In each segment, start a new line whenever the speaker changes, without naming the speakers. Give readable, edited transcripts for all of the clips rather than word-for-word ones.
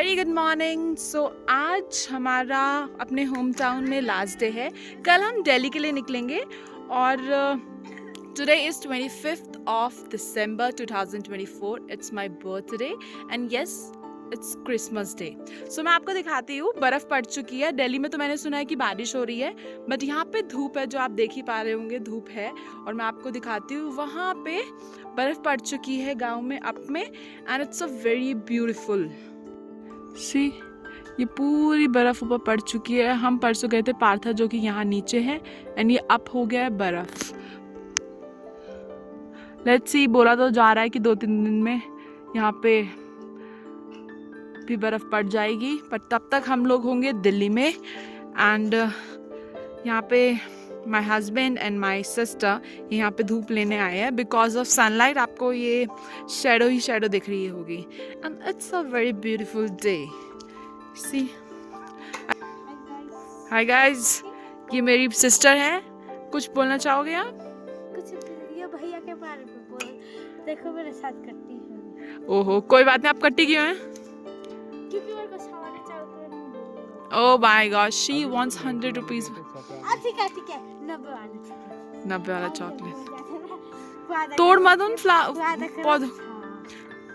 Very good morning. सो आज हमारा अपने होम टाउन में लास्ट डे है। कल हम दिल्ली के लिए निकलेंगे और today is 25th of December 2024. It's my birthday and yes it's Christmas day. So मैं आपको दिखाती हूँ, बर्फ़ पड़ चुकी है। दिल्ली में तो मैंने सुना है कि बारिश हो रही है, बट यहाँ पे धूप है, जो आप देख ही पा रहे होंगे धूप है। और मैं आपको दिखाती हूँ, वहाँ पे बर्फ़ पड़ चुकी है गांव में अप में, and it's a very beautiful sea. ये पूरी बर्फ़ ऊपर पड़ चुकी है। हम परसों गए थे पार्था, जो कि यहाँ नीचे है, एंड ये अप हो गया है बर्फ़। लेट्स सी, बोला तो जा रहा है कि 2-3 दिन में यहाँ पे भी बर्फ़ पड़ जाएगी, पर तब तक हम लोग होंगे दिल्ली में। एंड यहाँ पे my husband and my sister यहाँ पे धूप लेने आए हैं बिकॉज ऑफ सनलाइट। आपको ये शेडो ही शेडो दिख रही होगी, and it's a very beautiful day. See, hi guys, ये मेरी सिस्टर है। कुछ बोलना चाहोगे आप?
कुछ ये भैया के बारे में बोल। देखो मेरे साथ कट्टी है।
ओहो, कोई बात नहीं। आप कट्टी क्यों हैं?
क्योंकि मेरे को सवारी चाहते
oh my God, she wants 100 rupees.
ठीक है 90 वाला
90 वाला चॉकलेट। तोड़ मत उन पौधों।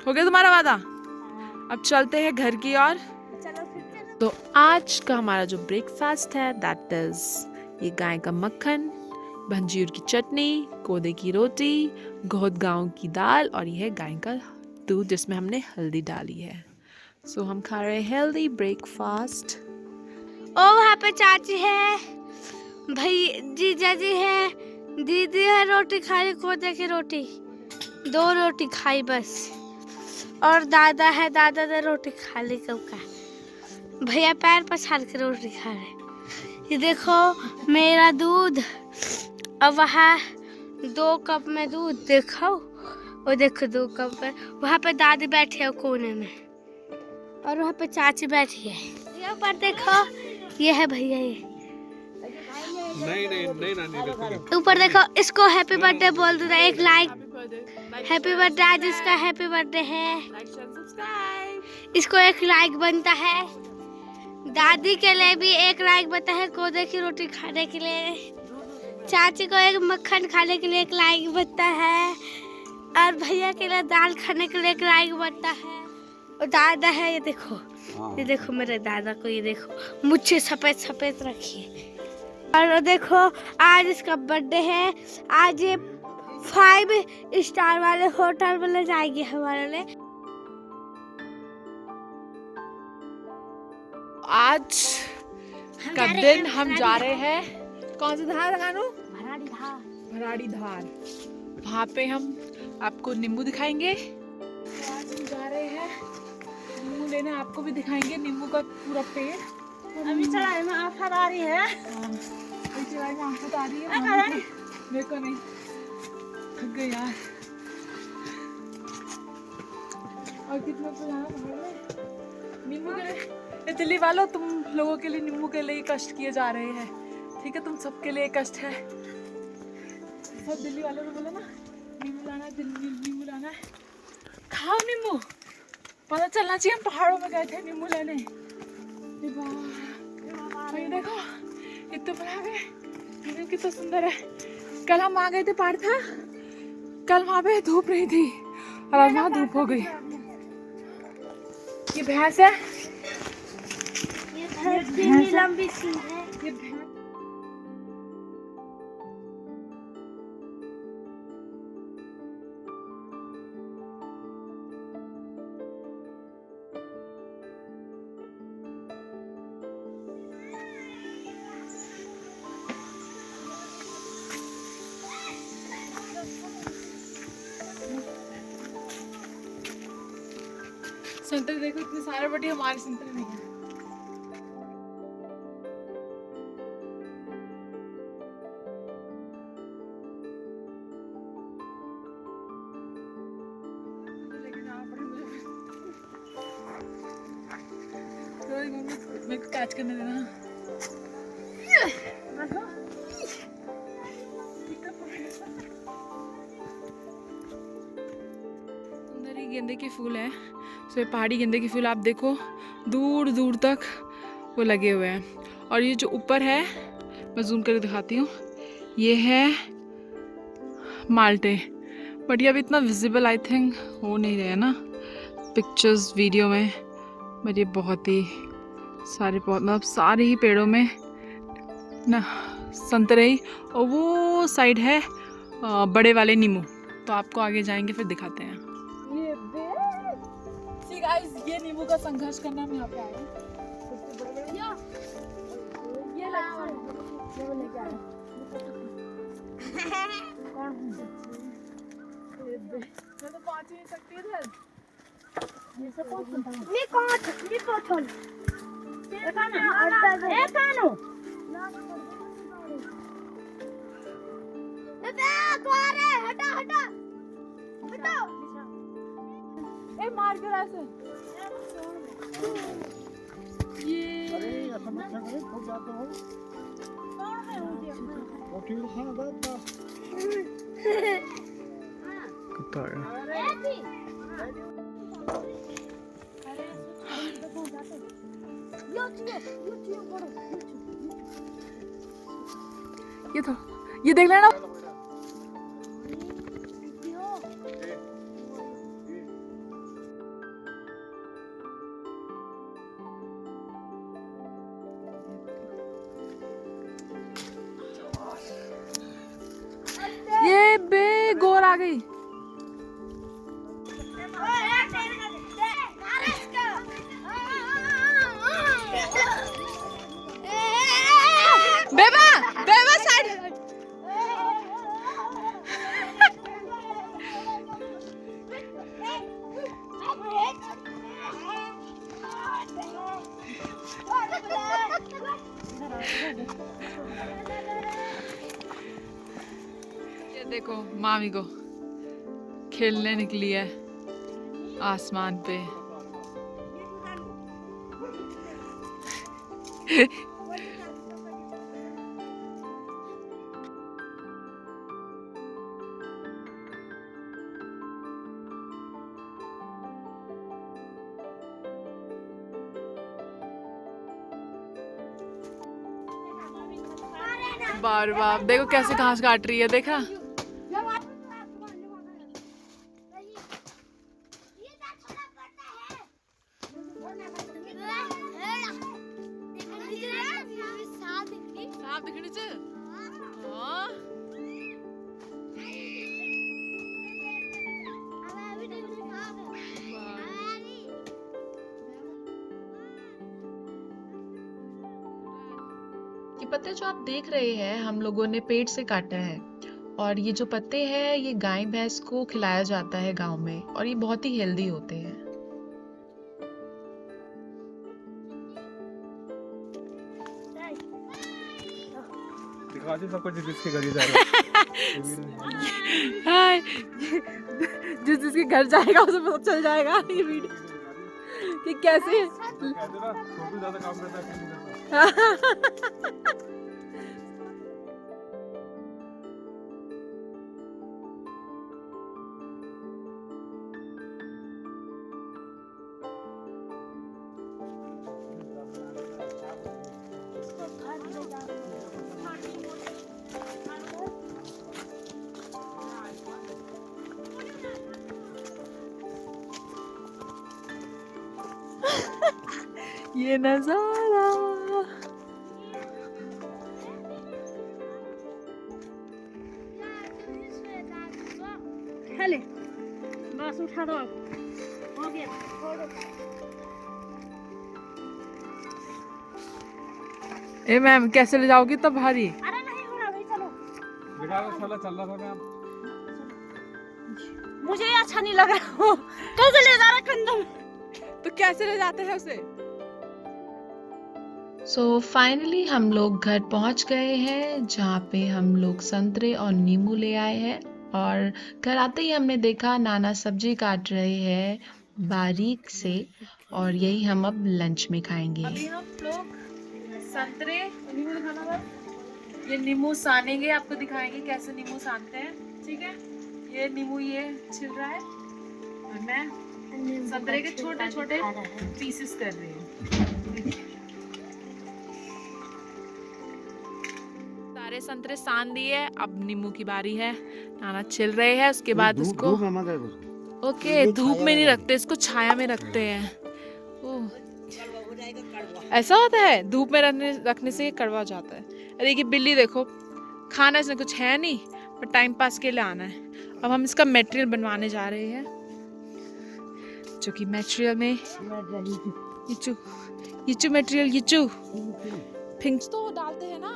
हो गया तुम्हारा वादा? अब चलते हैं घर की ओर।
चलो फिर
तो आज का हमारा जो ब्रेकफास्ट है, दैट इज ये गाय का मक्खन, भंजीर की चटनी, कोदे की रोटी, घोद गाँव की दाल, और ये है गाय का दूध जिसमें हमने हल्दी डाली है। सो हम खा रहे हैं हेल्दी ब्रेकफास्ट।
ओ वहाँ पे चाची है, भाई जीजा जी है, दीदी है। रोटी खाई, कोदे की रोटी 2 रोटी खाई बस। और दादा है, दादा ने रोटी खा ली कब का। भैया पैर पसार के रोटी खा रहे। ये देखो मेरा दूध, और वहाँ 2 कप में दूध। देखो वो देखो 2 कप में। वहाँ पे दादी बैठी है कोने में, और वहाँ पे चाची बैठी है। यहाँ पर देखो, ये है भैया। ये नहीं ऊपर देखो, इसको हैप्पी बर्थडे बोल दो। एक लाइक, हैप्पी बर्थडे। आज इसका हैप्पी बर्थडे है, इसको 1 लाइक बनता है। दादी के लिए भी 1 लाइक बनता है, कोदे की रोटी खाने के लिए। चाची को 1 मक्खन खाने के लिए 1 लाइक बनता है, और भैया के लिए दाल खाने के लिए 1 लाइक बनता है। और दादा है, ये देखो मेरे दादा को, ये देखो मुझे सफेद सफेद रखिए। और देखो आज इसका बर्थडे है। आज ये 5 स्टार वाले होटल में ले जाएगी हमारे लिए।
आज का दिन हम जा रहे हैं, कौन सी धार लगानो? भराड़ी धार। वहाँ पे हम आपको नींबू दिखाएंगे। आज हम जा रहे हैं नींबू लेने, आपको भी दिखाएंगे नींबू का पूरा पेड़।
अभी चढ़ाई में आफत आ रही है।
चढ़ाई में आफत आ रही है। मेरे को नहीं, थक गई यार। और कितना तो जाना पहाड़ में नींबू के लिए। दिल्ली वालों, तुम लोगों के लिए नींबू के लिए कष्ट किए जा रहे हैं, ठीक है? तुम सबके लिए कष्ट है। सब दिल्ली वालों को बोलो ना, नींबू लाना है, नींबू लाना है। खाओ नींबू। पता चलना चाहिए हम पहाड़ों में गए थे नींबू लेने। ये देखो इतना बड़ा है, कितना सुंदर है। कल हम आ गए थे पार्था, कल वहाँ पे धूप नहीं थी, और आज वहाँ धूप हो गई। ये भैंस है,
ये लंबी सी है।
ये भैंस। संतरे देखो इतने सारे, बट हमारे संतरे नहीं है। मेरे को कैच करने देना। सुंदर ही गेंदे के फूल है। सो ये पहाड़ी गेंदे के फूल आप देखो, दूर दूर तक वो लगे हुए हैं। और ये जो ऊपर है, मैं जूम करके दिखाती हूँ, ये है माल्टे, बट ये अभी इतना विजिबल आई थिंक हो नहीं रहा है ना पिक्चर्स वीडियो में। बट ये बहुत ही सारे मतलब सारे ही पेड़ों में ना संतरे ही, और वो साइड है बड़े वाले नींबू। तो आपको आगे जाएंगे फिर दिखाते हैं। See guys, ये नींबू का संघर्ष करना हम यहाँ पे आए हैं। ये लेके आए। मैं तो पहुंच ही नहीं सकती इधर। ए मार क्यों ऐसे? ये कुत्ता है। ये तो ये देख लेना। ये बे गोर आ गई। बेबा बेबा साइड। ये देखो मामी को खेलने निकली है आसमान पे। बार बार देखो कैसे घास काट रही है, देखा? सांप दिखने से हाँ।
ये पत्ते जो आप देख रहे हैं हम लोगों ने पेड़ से काटा है, और ये जो पत्ते हैं ये गाय भैंस को खिलाया जाता है गांव में, और ये बहुत ही हेल्दी होते हैं।
सबको जिसके घर जा रहा
है जिस जिसके घर जाएगा उसे पता चल जाएगा ये वीडियो कि कैसे
ज्यादा काम करता है।
ये नजारा
चले बस उठा दो, हो गया।
ए मैम कैसे ले जाओगी तब भारी?
अरे नहीं हो रहा भाई, चलो।
बेकार चल रहा था मैं।
मुझे ये अच्छा नहीं लग रहा। कैसे ले जा रहा कंधे में?
तो कैसे ले जाते हैं उसे?
सो फाइनली हम लोग घर पहुंच गए हैं, जहाँ पे हम लोग संतरे और नींबू ले आए हैं। और घर आते ही हमने देखा नाना सब्जी काट रहे हैं बारीक से, और यही हम अब लंच में खाएंगे।
अभी हम लोग संतरे नींबू दिखाना बस, ये नींबू सानेंगे, आपको दिखाएंगे कैसे नींबू सानते हैं। ठीक है, ये नींबू ये छिल रहा है और मैं संतरे के छोटे छोटे पीसेस कर रही हूँ। सारे संतरे सान दिए, अब नींबू की बारी है। नाना छिल रहे हैं, उसके बाद इसको ओके धूप में नहीं रखते, इसको छाया में रखते हैं। ओह ऐसा होता है, धूप में रखने से ये कड़वा हो जाता है। अरे ये बिल्ली देखो, खाना इसमें कुछ है नहीं पर टाइम पास के लिए आना है। अब हम इसका मटेरियल बनवाने जा रहे हैं, जो कि मटेरियल में यीचू मटेरियल यीचू फिंक्स तो डालते हैं ना।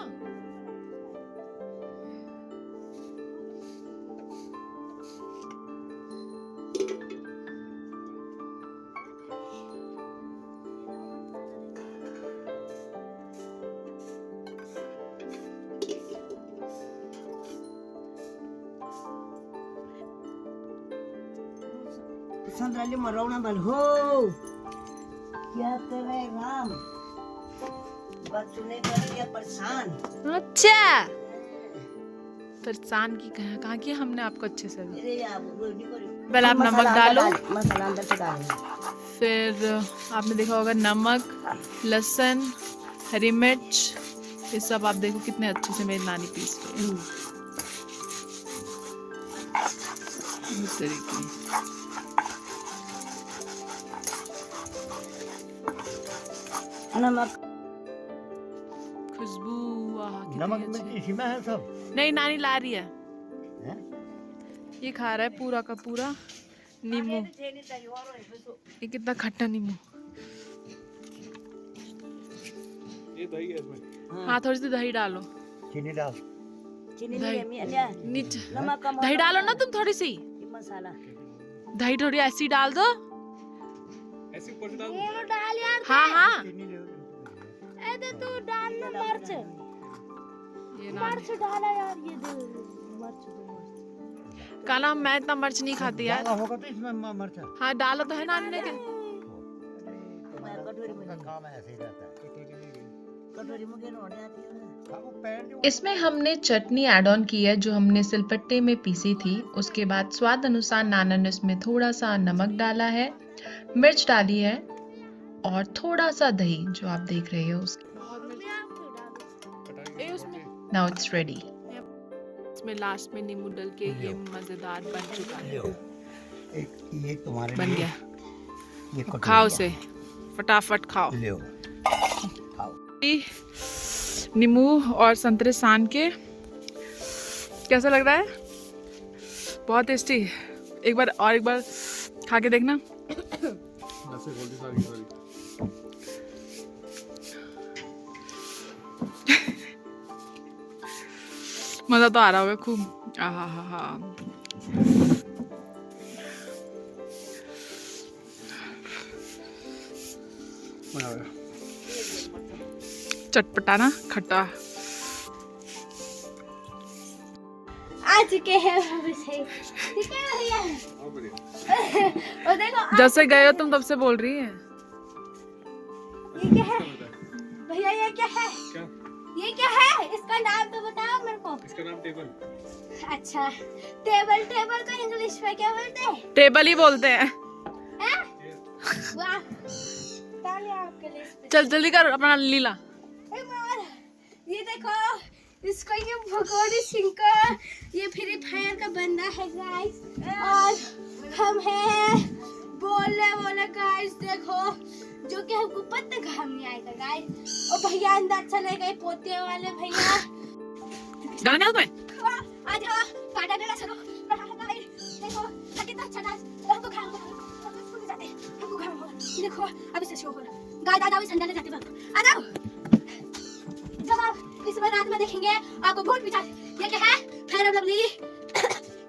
संतराली मरौना बन हो क्या करे राम बचने पर या परेशान।
अच्छा फरसान की कहा कि हमने आपको अच्छे से पहले आप नमक डालो,
मसाला अंदर से डालो,
फिर आपने देखा होगा नमक, लहसुन, हरी मिर्च, ये सब आप देखो कितने अच्छे से मेरी नानी पीस रही है। इस तरीके
नमक
खुशबू
नमक में इसी में है सब।
नहीं नानी ला रही है,
हैं?
ये खा रहा है पूरा का पूरा नींबू। ये कितना खट्टा नींबू।
ये दही है इसमें।
हाँ थोड़ी सी दही डालो,
चीनी डाल।
चीनी
दही नीचे
नमक का
दही डालो ना तुम थोड़ी सी,
मसाला
दही थोड़ी ऐसी डाल दो।
ऐसे ऊपर से डाल
ये डाल यार,
हाँ हाँ
चीनी ले
ऐसे तू डाल ना मिर्च,
ये नानी
मिर्च डाला यार, ये दे मिर्च दो।
काला मैं इतना मिर्च नहीं खाती यार।
डाला होगा तो इसमें मरचा।
हाँ डाला तो है नानी ने।
कटोरी में
काम ऐसे ही रहता है।
कटोरी में गेन होने आती है।
वो पैर जो
इसमें हमने चटनी ऐड ऑन की है जो हमने सिलपट्टे में पीसी थी। उसके बाद स्वाद अनुसार नाना ने उसमें थोड़ा सा नमक डाला है, मिर्च डाली है और थोड़ा सा दही जो आप देख रहे हो उसके। Now it's ready.
इसमें लास्ट में नींबू डाल के ये मजेदार बन चुका है,
एक ये तुम्हारे
बन
लिए,
गया।
ये कटोरी
खाओ
है।
से फटाफट खाओ।
ले खाओ।
नींबू और संतरे सान के कैसा लग रहा है? बहुत टेस्टी। एक बार खा के देखना।
ऐसे बोल दी सारी
मजा तो आ रहा होगा खूब। आहा हा हा। चटपटा ना खट्टा।
आ चुके हैं हम से, ठीक है भैया। और देखो
जब से गए हो तुम तब से बोल रही है।
ये क्या है भैया, ये क्या है?
क्या?
ये क्या है? इसका नाम तो बताओ मेरे को।
इसका नाम टेबल।
अच्छा टेबल, टेबल को इंग्लिश में क्या बोलते हैं?
टेबल ही बोलते हैं।
हैं? वाह तालियां आपके लिए इस पे।
चल जल्दी कर अपना लीला।
ए मार, ये देखो इसको, ये भगोड़ी सिंह का ये फ्री फायर का बंदा है गाइस, और हम हैं बोले गाइस। देखो जो कि हमको पता काम नहीं आएगा गाइस। और भैया अंदर चले गए, पोते वाले भैया।
गाना नहीं आता
आ जाओ काटा देना चलो गाइस। देखो कितना अच्छा डांस, हमको काम स्कूल जाते, हमको काम होगा। देखो अभी से शो होगा गाइस। आ जाओ संडे जाते वक्त आ जाओ। जब आप इस बार रात में देखेंगे आपको बहुत पिछा। ये क्या है? Fair and lovely.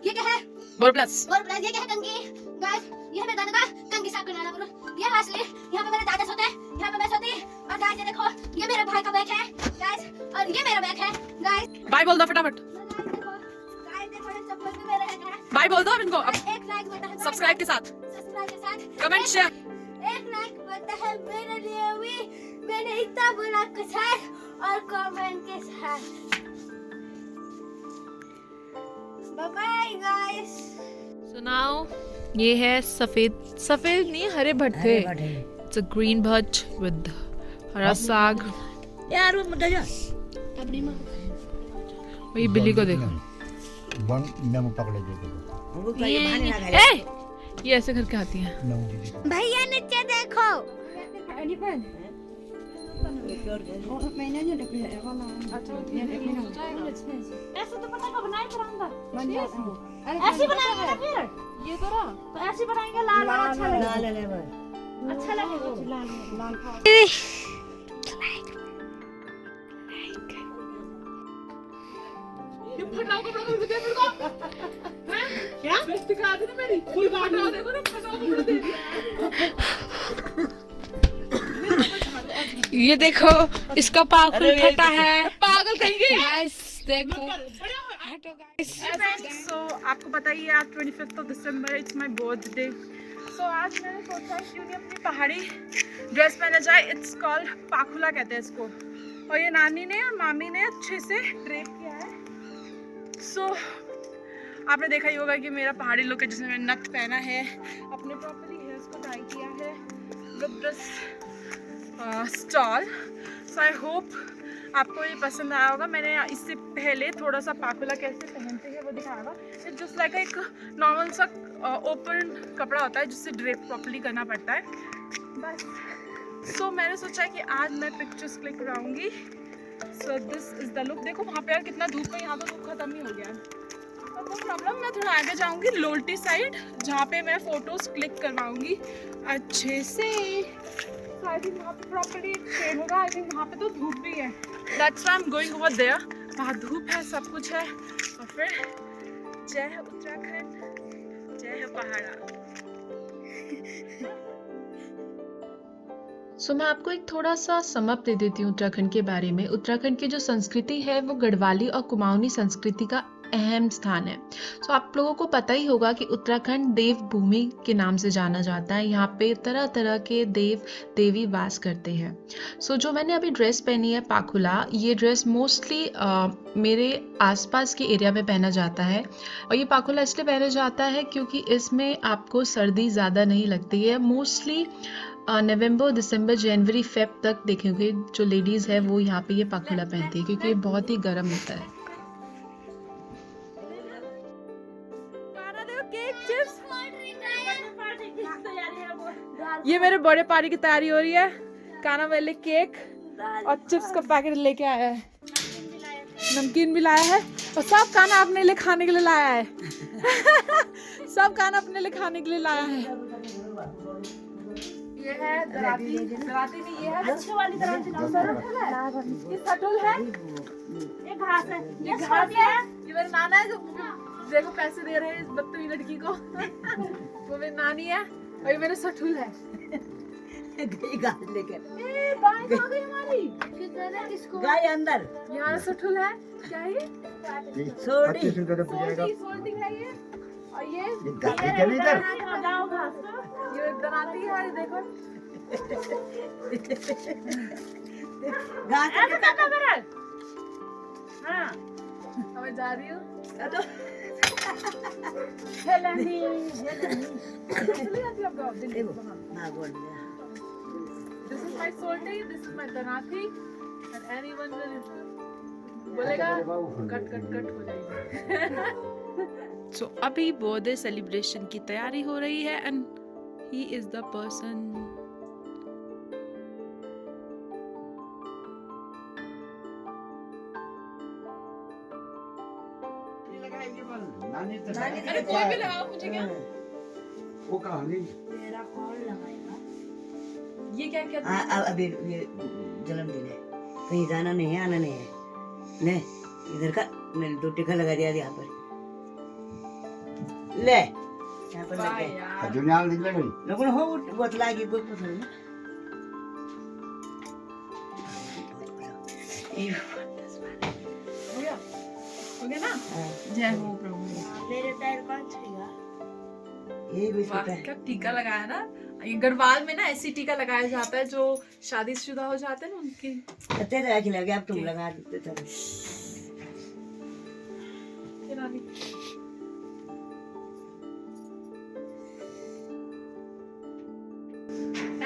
ये क्या है?
बोल प्लस।
और प्लस ये क्या है? कंघी गाइस। ये मेरे दादा का कंघी साफ करने वाला बोलो। ये वासली, यहाँ पे मेरे दादा सोते हैं, यहाँ पे मैं सोती। और गाइस ये देखो ये मेरे भाई का बैग है गाइस, और ये मेरा बैग है गाइस।
बाय बोल दो फटाफट।
गाइस देखो ये चप्पल भी मेरे हैं।
बाय बोल दो अब इनको। अब
एक लाइक बनता है
सब्सक्राइब के साथ,
सब्सक्राइब के साथ
कमेंट शेयर।
एक लाइक बनता है मेरे लिए भी। मैंने इतना बोला के साथ और कमेंट के साथ। Bye bye guys.
सुनाओ। ये है सफेद नहीं हरे भट्टे। It's a green bhatt with हरा साग।
यार वो मत जा
अपनी माँ
वही बिल्ली को देखो,
बन नम पकड़े दे
वो कहीं बहाने ना खाए
ए ये ऐसे करके आती हैं।
नम दीदी
भैया नीचे देखो
ऐसे तो पता कब बनाए फिर अंदर ऐसे बनाएंगे ना फिर ये करो तो ऐसे बनाएंगे लाल और अच्छा लगेगा
लाल ले बस
अच्छा लगेगा लाल खाओ
ये देखो इसका पागल फटा है, पागल कहीं गाइस देखो। सो आपको पता ही है आज 25 दिसंबर इट्स माय बर्थडे। सो आज मैंने सोचा क्यों नहीं अपनी पहाड़ी ड्रेस पहना जाए। इट्स कॉल्ड पाखुला कहते हैं इसको, और ये नानी ने और मामी ने अच्छे से ड्रेप किया है। सो आपने देखा ही होगा कि मेरा पहाड़ी लुक है जिसमें मैंने नथ पहना है, अपने प्रॉपरली हेयर्स को टाई किया है with this stall. So I hope आपको ये पसंद आया होगा। मैंने इससे पहले थोड़ा सा पाखुला कैसे पहनते हैं वो दिखाया होगा। इट्स जस्ट लाइक एक नॉर्मल सा ओपन कपड़ा होता है जिससे ड्रेप प्रॉपरली करना पड़ता है बस। सो मैंने सोचा कि आज मैं पिक्चर्स क्लिक कराऊंगी। So this is the look. देखो वहाँ पे यार कितना धूप है, यहाँ तो धूप खत्म ही हो गया है। नो प्रॉब्लम, मैं थोड़ा आगे जाऊंगी लोल्टी साइड जहाँ पे मैं फ़ोटोज़ क्लिक करवाऊंगी अच्छे से। आई थिंक वहाँ पे प्रॉपर्ली शेड होगा। आई थिंक वहाँ पे तो धूप भी है, that's why I am going over there. वहाँ धूप है, सब कुछ है। और फिर जय है उत्तराखंड, जय है पहाड़ा।
सो मैं आपको एक थोड़ा सा समअप दे देती हूँ उत्तराखंड के बारे में। उत्तराखंड की जो संस्कृति है वो गढ़वाली और कुमाऊनी संस्कृति का अहम स्थान है। सो आप लोगों को पता ही होगा कि उत्तराखंड देव भूमि के नाम से जाना जाता है। यहाँ पे तरह तरह के देव देवी वास करते हैं। सो जो मैंने अभी ड्रेस पहनी है पाखुला, ये ड्रेस मोस्टली मेरे आसपास के एरिया में पहना जाता है। और ये पाखुला इसलिए पहना जाता है क्योंकि इसमें आपको सर्दी ज़्यादा नहीं लगती है। मोस्टली नवंबर, दिसंबर, जनवरी, फेब तक देखेंगे जो लेडीज़ है वो यहाँ पे ये पाखुला पहनती है क्योंकि ये बहुत ही गर्म होता है।
ये मेरे बड़े पार्टी की तैयारी हो रही है। काना वाले केक और चिप्स का पैकेट लेके आया है, नमकीन भी लाया है और सब खाना अपने लिए खाने के लिए लाया है। सब खाना अपने लिए खाने के लिए लाया है। ये है दराती, दराती नहीं, ये है
अच्छी वाली तरह से
ये सटुल है,
ये घास है,
ये घास है। ये मेरे नाना है जो देखो पैसे दे रहे हैं इस बदतमीज लड़की को। वो मेरी नानी है और ये मेरा सटुल है।
गाय लेकर
गाय आ गई हमारी,
गाय अंदर
यहाँ सटुल है। क्या है ये?
सोडी
सोल्टी है ये। और ये
जाओ घास
ये दराती है, ये देखो।
गाय
ऐसे करना मेरा। हाँ
अब मैं जा रही हूँ।
हेलनी
चली जाती है आपको दिल्ली
देखो
वहाँ।
हाँ बोल दिया
This is my solti, this is my danathi, and anyone will बोलेगा कट कट कट हो जाएगा। So अभी बर्थडे सेलिब्रेशन की तैयारी हो रही है and he is the person अरे कोई भी लगाओ मुझे क्या
वो कहानी
तेरा कौन लगाएगा
ये क्या क्या
अभी ये जन्मदिन है, कहीं जाना नहीं है, आना नहीं है। ले इधर का मैंने 2 टीका लगा दिया यहाँ पर। ले यहाँ पर लग गए।
यार
दुनिया में निकले गई
लोगों ने हो बोतला की कोई पूछ रहा
हो गया ना। जय हो प्रभु।
मेरे पैर कौन छेगा ये भी
वाह
छोटा है।
क्या टीका लगाया ना। ये गढ़वाल में ना ऐसी टीका लगाया जाता है जो शादीशुदा हो जाते हैं ना उनकी।
तेरे अच्छी लगे अब तुम लगा देते थे।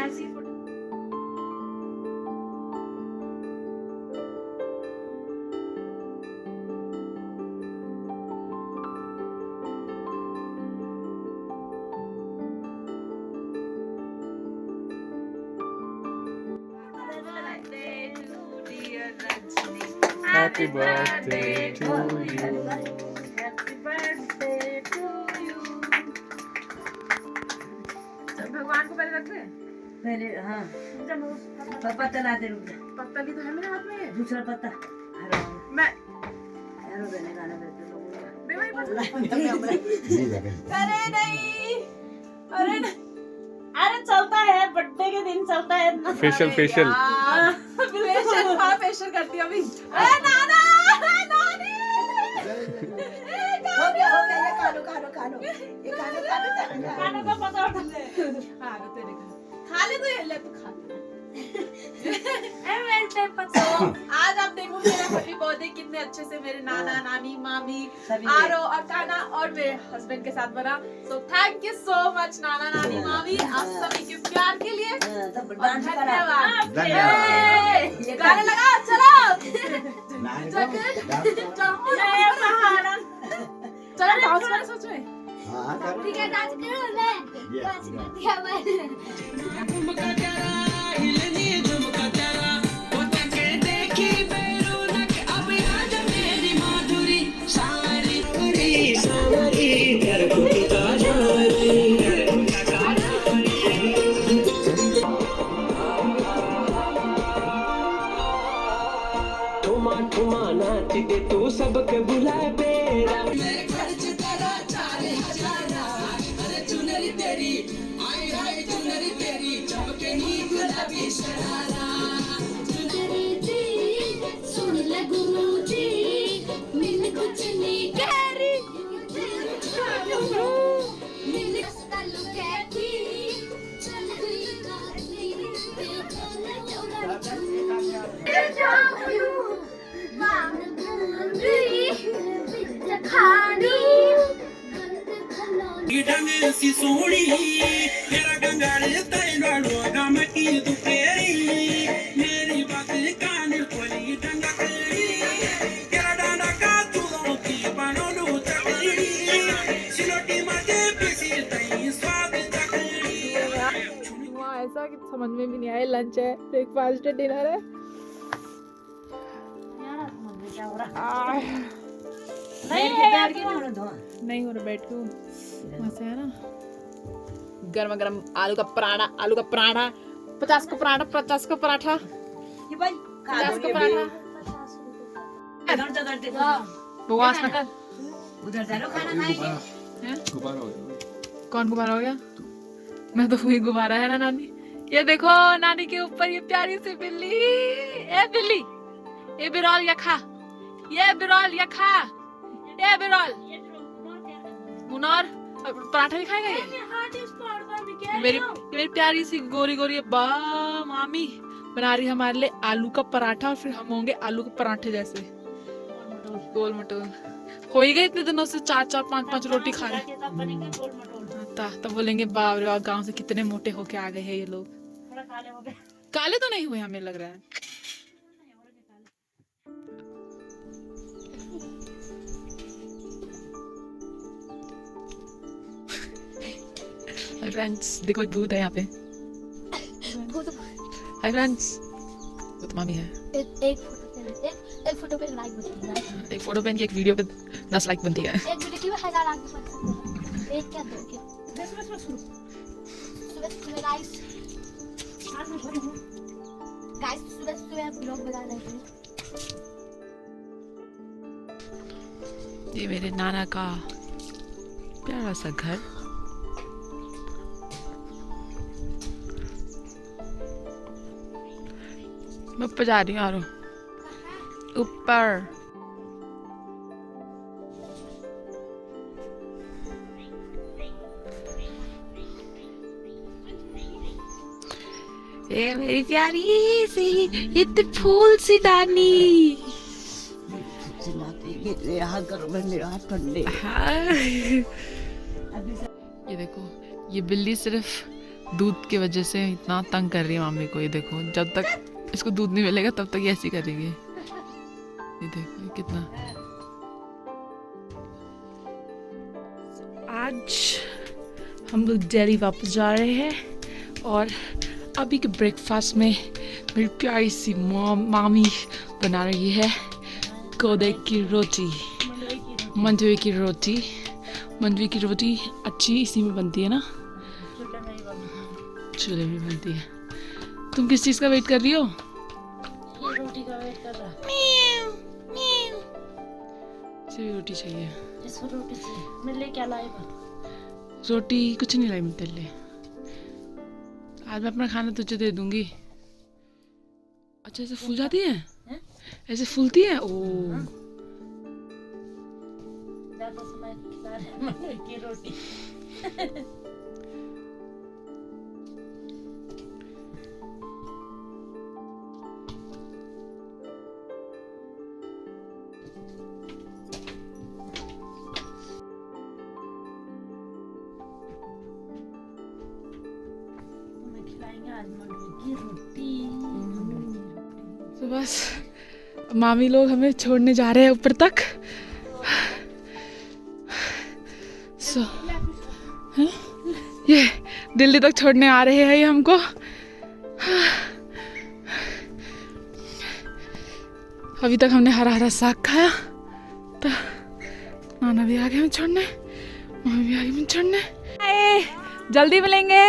ऐसी photo
Happy birthday to you.
Happy birthday to you. भगवान को पहले रख दे।
पहले हाँ पत्ता ला दे, रुक जा।
पत्ता भी तो है मेरे हाथ में ये।
दूसरा पत्ता
मैं
हेरो देने गाना बेटे
दे भाई पत्ता।
नहीं जाके
अरे नहीं, अरे नहीं, अरे चलता है, बर्थडे के दिन चलता है ना।
Facial.
फेशियल हाँ फेशियल करती हूँ अभी। अरे नाना नानी
हो गया ये कानो ये कानो
खाने का पता उठा ले।
हाँ तो तेरे खा ले तो ये ले तू खा
पता
आज आप देखो मेरा हैप्पी बर्थडे कितने अच्छे से मेरे नाना नानी मामी
सभी
आरो और काना और मेरे हस्बैंड के साथ बना। So thank you so much नाना नानी मामी आप सभी के प्यार के लिए
तब
और
डांस करा
धन्यवाद।
धन्यवाद।
ये गाने लगा चलो
नानी
चलो डांस करने सोच में।
हाँ कर
ठीक है डांस करो मैं
ये
डांस करती हूँ मैं
तू सबके बुलाए बेरा
सुन ले गुरुजी मैंने कुछ नहीं कह रही मैंने तालु कहती चल
डंग सी सोनी तेरा गंगारे तैनाड़ो गम की दुपेरी मेरी बात कान खोली डंगा करी तेरा डांडा का तू की बनोलू चकरी सिलोटी मजे पिसी तई स्वाद चकरी
वहाँ ऐसा कि समझ में भी नहीं आया लंच है ब्रेकफास्ट है डिनर है। नहीं हो रहा बैठ के वहाँ से है ना गर्मा गर्म आलू का पराठा 50 का पराठा 50 का पराठा
ये भाई
50 का पराठा बकवास ना कर।
उधर चलो खाना खाएंगे।
गुब्बारा हो गया।
कौन गुब्बारा हो गया? मैं तो वही गुब्बारा है ना नानी। ये देखो नानी के ऊपर ये प्यारी सी बिल्ली। ए बिल्ली ये बिरौल ये खा ये बिरौल ये खा ये बिरौल मुनौर पराठा भी खाएगा ये मेरी प्यारी सी गोरी गोरी बा मामी बना रही हमारे लिए आलू का पराठा और फिर हम होंगे आलू के पराठे जैसे गोल मटोल। हो ही गए इतने दिनों से 4-4 5-5 रोटी खा रहे तब बोलेंगे बाप रे बाप गाँव से कितने मोटे होके आ गए हैं ये लोग। काले तो नहीं हुए हमें लग रहा है। हाय फ्रेंड्स देखो एक भूत है यहाँ पे। हाय फ्रेंड्स भूत मामी है।
एक फोटो पे लाइक बनती है।
एक फोटो पहन के एक वीडियो पे 10 लाइक बनती है।
एक वीडियो की 1000 लाइक बनती है। एक क्या दो क्या सुबह गाइस सुबह ब्लॉग बना रहे हैं।
ये मेरे नाना का प्यारा सा घर। मैं ऊपर जा रही हूँ आरो ऊपर। ये मेरी प्यारी सी इतनी फूल सी नानी।
हाथ करो मेरे हाथ ठंडे।
ये देखो ये बिल्ली सिर्फ दूध की वजह से इतना तंग कर रही है मामी को। ये देखो जब तक इसको दूध नहीं मिलेगा तब तक ये ऐसी करेगी। ये देखो ये कितना। आज हम लोग दिल्ली वापस जा रहे हैं और अभी के ब्रेकफास्ट में मेरी प्यारी सी मामी बना रही है कोदे की रोटी, मंडवे की रोटी। मंडवे की रोटी अच्छी इसी में बनती है ना, चूल्हे में बनती है। तुम किस चीज़ का वेट कर रही हो?
ये रोटी का वेट कर रहा है।
इसे भी रोटी चाहिए।
इसको रोटी चाहिए। मैं ले क्या लाएगा?
रोटी कुछ नहीं लाई मैं तेरे लिए। आज मैं अपना खाना तुझे दे दूंगी। अच्छा ऐसे फूल जाती है? ऐसे फूलती है? ओ
ज्यादा समय खिला रहे मंडवे की रोटी। खिलाएंगे आज मंडवे की रोटी।
तो बस मामी लोग हमें छोड़ने जा रहे हैं ऊपर तक। हैं? ये दिल्ली तक छोड़ने आ रहे हैं ये हमको। अभी तक हमने हरा हरा साग खाया, तो नाना भी आ गए हमें छोड़ने, मामी भी आ गई हमें छोड़ने। जल्दी मिलेंगे।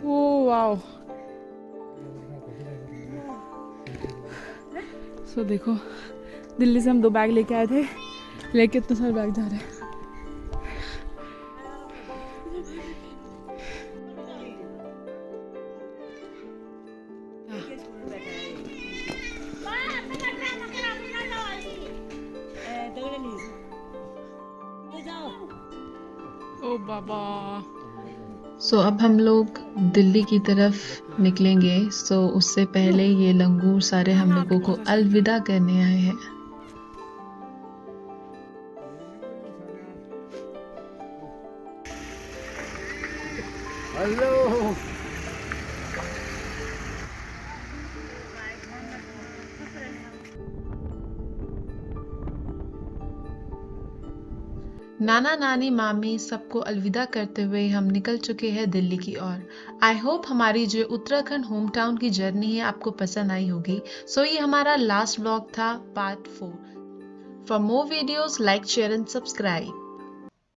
Oh wow. सो देखो दिल्ली से हम 2 बैग लेके आए थे, लेके इतने सारे बैग जा रहे हैं। ओ बाबा।
सो अब हम लोग दिल्ली की तरफ निकलेंगे। सो उससे पहले ये लंगूर सारे हम लोगों को अलविदा करने आए हैं।
हेलो।
नाना नानी मामी सबको अलविदा करते हुए हम निकल चुके हैं दिल्ली की ओर। आई होप हमारी जो उत्तराखंड होम टाउन की जर्नी है आपको पसंद आई होगी। सो ये हमारा लास्ट व्लॉग था, part 4। For more videos like share and subscribe.